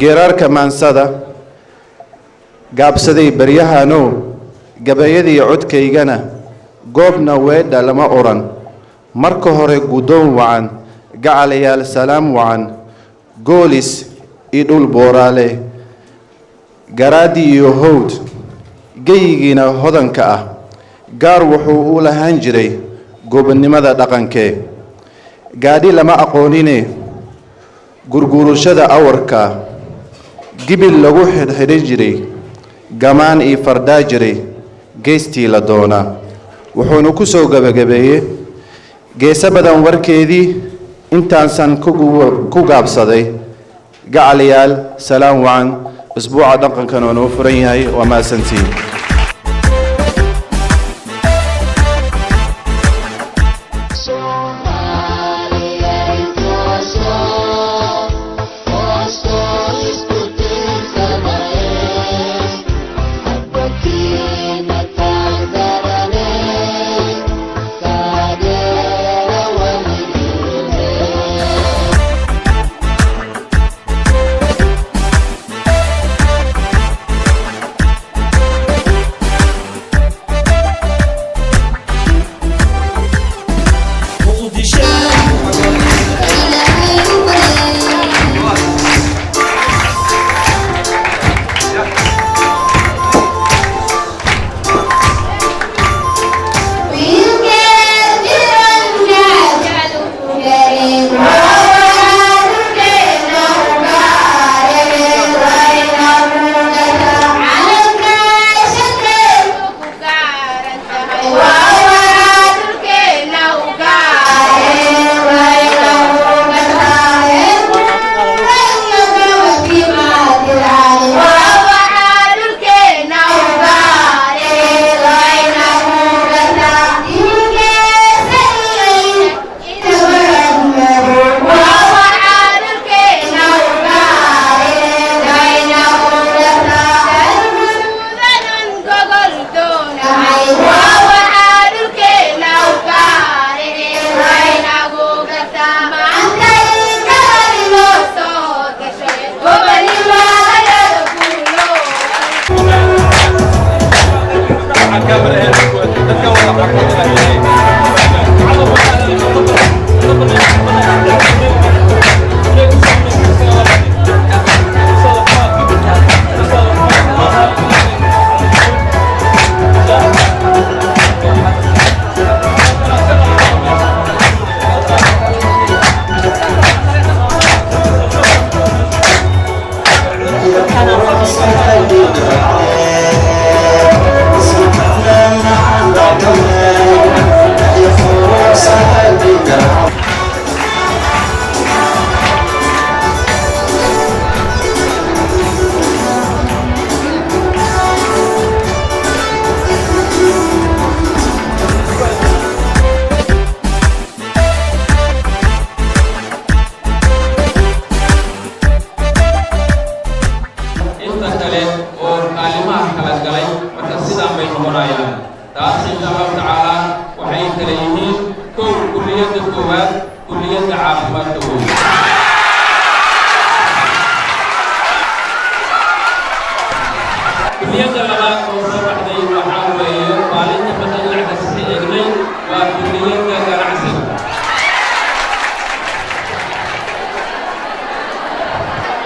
geerarka maansada gaabsaday baryahano gabayadii codkaygana goobna weedha lama oran marka hore gudoon wacan gacalayaal salaam wacan goolis iyo dhul booraale garaadi iyo howd geyigiina hodanka ah gaar wuxuu u lahaan jiray gobonnimada dhaqankee gaadhi lama aqoonine gurgurushada awarka gibil lagu xidhxidhi jiray gamaan iyo fardaa jiray geestii la doonaa wuxuuna ku soo gabagabeeyey geesa badan warkeedii intaansan ku gaabsaday gacalayaal salaam wacan isbuuca dhaqankan oo noo furan yahay waa mahadsantiin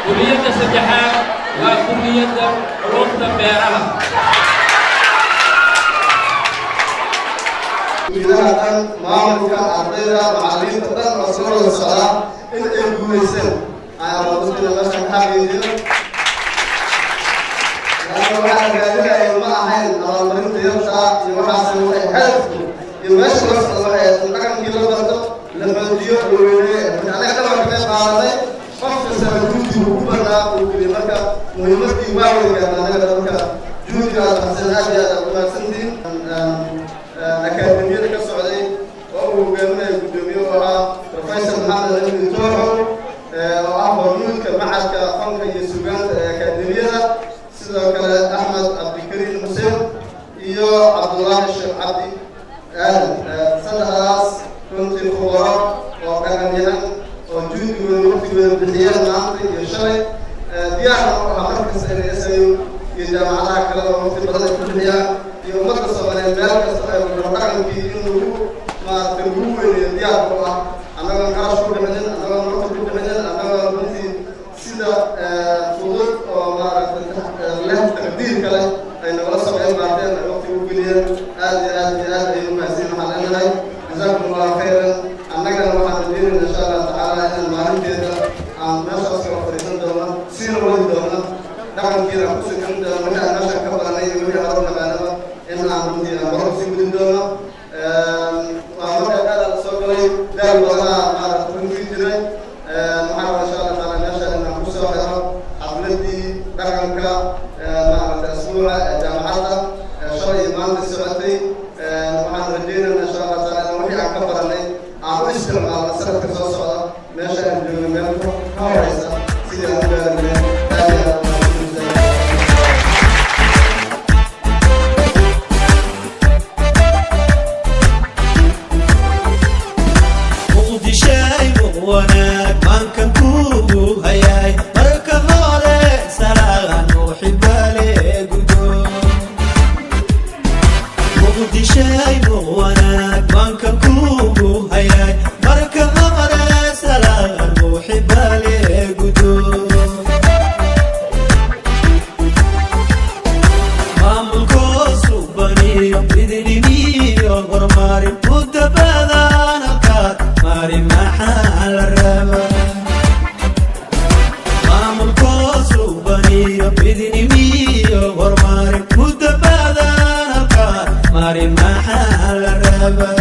كلية السجحات وكلية علوم البيئة. إذا معلومك أعطينا معلمين تقدر رسول الله صلى الله عليه وسلم إن يقولون أنا رسول الله صلى الله عليه وسلم. أنا واحد قال لي ahayn abaalmarinta yartaa iyo waxaasna waxay hadafku iyo meesha loo socdo waxay dhaqankii la barto la xoojiyo la weyneeyo anaga dhabanka qayb qaadanay qof kastaba juhdigu ku banaa uu geliy marka muhiimadii waa weygaan anaga marka juhdigaas xasan aad iyo aad umaadsantiin akaademiyada ka socday oo uu hogaaminayo guddoomiye u ahaa professor maxamed amin tooxo oo ah hormuudka macadka fanka iyo sugaanta ee akaademiyada sidoo kale axmed cabdikariim xuseen iyo cabdullaahi sheekh cabdi aadan saddexdaas runtii khubaro oo dhaqanyahan oo juhdigooda waqtigooda bixiyeen maanta iyo shalay diyaarna u ahaa markasta inay SIU iyo jaamacadaha kale oo waqti badan ay ku bixiyaan iyo ummadda Soomaaliyeed meel kasta ay dhaqankii in lagu maaragtay lagu weyneeyo diyaarka u ah annagoon qarash ku bixinin annagoon waqti ku bixinin annagoon runtii sida fudud oo maaragtay leh taqdiir kale ay nagala socdeen baateen ay waqti u geliyeen aad iyo aad iyo aad ay u mahadsan waxaan leenahay جزاكم الله خيرا أنك لما حددين إن شاء الله تعالى إن المعلم كذا عن نشر سوى فريسان دوما سير ولد دوما دعم كذا خصوصا كم دوما وجاء نشر كبر عليه وجاء أرضنا بعدما إن عم كذا مرة سيد دوما وأمر هذا السوق لي دار ولا مع تنفيذ جري محاولة إن شاء الله تعالى نشر إن خصوصا خيرا حفلتي دعم كا مع الأسبوع جامعة شرعي إمام السبتي waxaan rajaynaynaa insha Allah taala wixii aan ka baranay aan u isticmaalno sanadka soo socda meesha aan joogno meel ka horeysa sidii aan u gaarnay aad iyo aad Mari mahal raba